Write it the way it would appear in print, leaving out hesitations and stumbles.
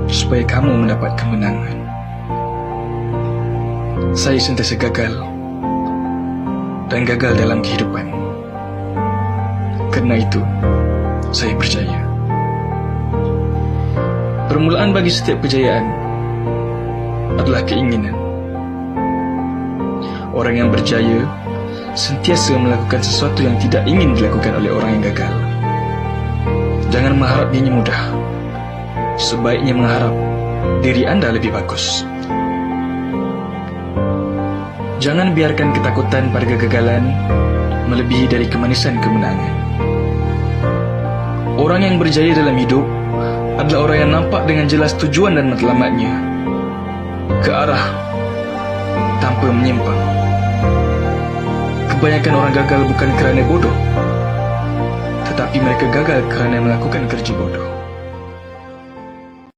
supaya kamu mendapat kemenangan. Saya sentiasa gagal dan gagal dalam kehidupan. Kerana itu, saya percaya permulaan bagi setiap kejayaan adalah keinginan. Orang yang berjaya sentiasa melakukan sesuatu yang tidak ingin dilakukan oleh orang yang gagal. Jangan mengharap dirinya mudah. Sebaiknya mengharap diri anda lebih bagus. Jangan biarkan ketakutan pada kegagalan melebihi dari kemanisan kemenangan. Orang yang berjaya dalam hidup adalah orang yang nampak dengan jelas tujuan dan matlamatnya ke arah tanpa menyimpang. Kebanyakan orang gagal bukan kerana bodoh, tetapi mereka gagal kerana melakukan kerja bodoh.